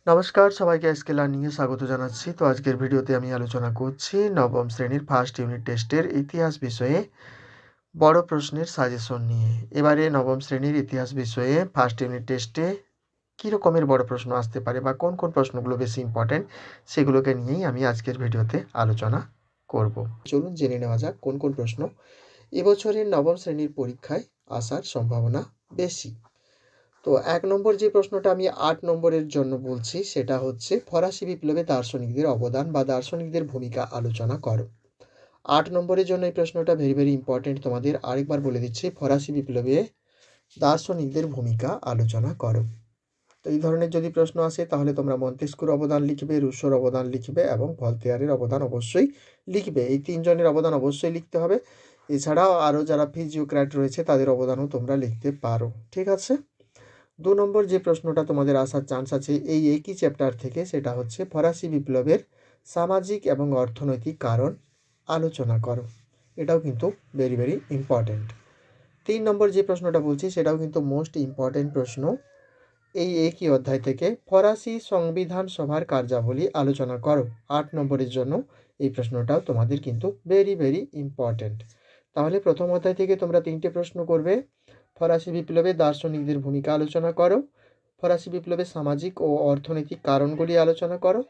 নমস্কার, সবাইকে আজকে লার্নিংয়ে স্বাগত জানাচ্ছি। তো আজকের ভিডিওতে আমি আলোচনা করছি নবম শ্রেণীর ফার্স্ট ইউনিট টেস্টের ইতিহাস বিষয়ে বড় প্রশ্নের সাজেশন নিয়ে। এবারে নবম শ্রেণীর ইতিহাস বিষয়ে ফার্স্ট ইউনিট টেস্টে কী রকমের বড় প্রশ্ন আসতে পারে বা কোন কোন প্রশ্নগুলো বেশি ইম্পর্ট্যান্ট সেগুলোকে নিয়েই আমি আজকের ভিডিওতে আলোচনা করব। চলুন জেনে নেওয়া যাক কোন কোন প্রশ্ন এবছরের নবম শ্রেণীর পরীক্ষায় আসার সম্ভাবনা বেশি। তো ১ নম্বর যে প্রশ্নটা আমি ৮ নম্বরের জন্য বলছি সেটা হচ্ছে ফরাসি বিপ্লবে দার্শনিকদের অবদান বা দার্শনিকদের ভূমিকা আলোচনা করো। ৮ নম্বরের জন্য এই প্রশ্নটা ভেরি ইম্পর্টেন্ট, তোমাদের আরেকবার বলে দিচ্ছি, ফরাসি বিপ্লবে দার্শনিকদের ভূমিকা আলোচনা করো। তো এই ধরনের যদি প্রশ্ন আসে তাহলে তোমরা মন্তেস্কুর অবদান লিখবে, রুশোর অবদান লিখবে এবং ভলতেয়ারের অবদান অবশ্যই লিখবে। এই ৩ জনের অবদান অবশ্যই লিখতে হবে। এছাড়াও আরও যারা ফিজিওক্র্যাট রয়েছে তাদের অবদানও তোমরা লিখতে পারো, ঠিক আছে। ২ নম্বর যে প্রশ্নটা তোমাদের আসার চান্স আছে এই একই চ্যাপ্টার থেকে, সেটা হচ্ছে ফরাসি বিপ্লবের সামাজিক এবং অর্থনৈতিক কারণ আলোচনা করো। এটাও কিন্তু ভেরি ইম্পর্ট্যান্ট। ৩ নম্বর যে প্রশ্নটা বলছি সেটাও কিন্তু মোস্ট ইম্পর্ট্যান্ট প্রশ্ন। এই একই অধ্যায় থেকে ফরাসি সংবিধান সভার কার্যাবলী আলোচনা করো। ৮ নম্বরের জন্য এই প্রশ্নটাও তোমাদের কিন্তু ভেরি ইম্পর্ট্যান্ট। তাহলে প্রথম অধ্যায় থেকে তোমরা ৩টে প্রশ্ন করবে। ফরাসি বিপ্লবে দার্শনিকদের ভূমিকা আলোচনা করো, ফরাসি বিপ্লবের সামাজিক ও অর্থনৈতিক কারণগুলি আলোচনা করো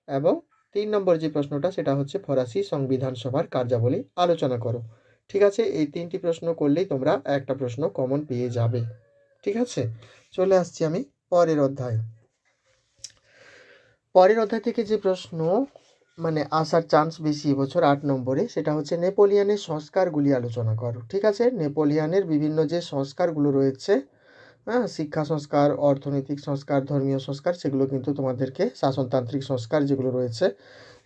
এবং ৩ নম্বর যে প্রশ্নটা সেটা হচ্ছে ফরাসি সংবিধান সভার কার্যাবলী আলোচনা করো। ঠিক আছে, এই ৩টি প্রশ্ন করলেই তোমরা একটা প্রশ্ন কমন পেয়ে যাবে। ঠিক আছে, চলে আসছি আমি পরের অধ্যায়। পরের অধ্যায় থেকে যে প্রশ্ন আসার চান্স বেশি এবছর ৮ নম্বরে, সেটা হচ্ছে নেপোলিয়নের সংস্কারগুলি আলোচনা করো। ঠিক আছে, নেপোলিয়নের বিভিন্ন যে সংস্কারগুলো রয়েছে, শিক্ষা সংস্কার, অর্থনৈতিক সংস্কার, ধর্মীয় সংস্কার, সেগুলো কিন্তু তোমাদেরকে, শাসনতান্ত্রিক সংস্কার যেগুলো রয়েছে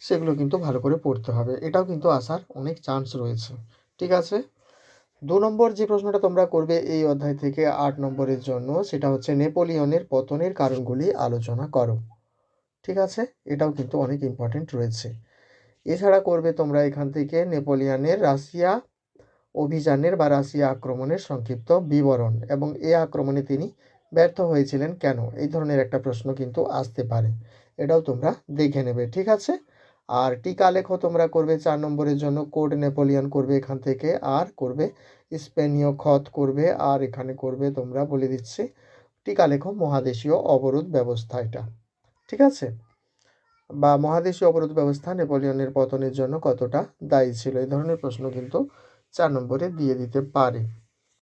সেগুলো কিন্তু ভালো করে পড়তে হবে। এটাও কিন্তু আসার অনেক চান্স রয়েছে। ঠিক আছে, ২ নম্বর যে প্রশ্নটা তোমরা করবে এই অধ্যায় থেকে ৮ নম্বরের জন্য সেটা হচ্ছে নেপোলিয়নের পতনের কারণগুলি আলোচনা করো। ঠিক আছে, এটাও কিন্তু অনেক ইম্পর্টেন্ট রয়েছে। এছাড়া করবে তোমরা এখান থেকে নেপোলিয়নের রাশিয়া অভিযানের বা রাশিয়া আক্রমণের সংক্ষিপ্ত বিবরণ এবং এই আক্রমণে তিনি ব্যর্থ হয়েছিলেন কেন, এই ধরনের একটা প্রশ্ন কিন্তু আসতে পারে। এটাও তোমরা দেখে নেবে। ঠিক আছে, আর টিকা লেখো তোমরা করবে ৪ নম্বরের জন্য, কোড নেপোলিয়ন করবে এখান থেকে, আর করবে স্পেনীয় খত করবে, আর এখানে করবে তোমরা বলে দিচ্ছি টিকা লেখো মহাদেশীয় অবরোধ ব্যবস্থা। এটা ঠিক আছে, বা মহাদেশীয় অবরোধ ব্যবস্থা নেপোলিয়নের পতনের জন্য কতটা দায়ী ছিল, এই ধরনের প্রশ্ন কিন্তু ৪ নম্বরে দিয়ে দিতে পারে।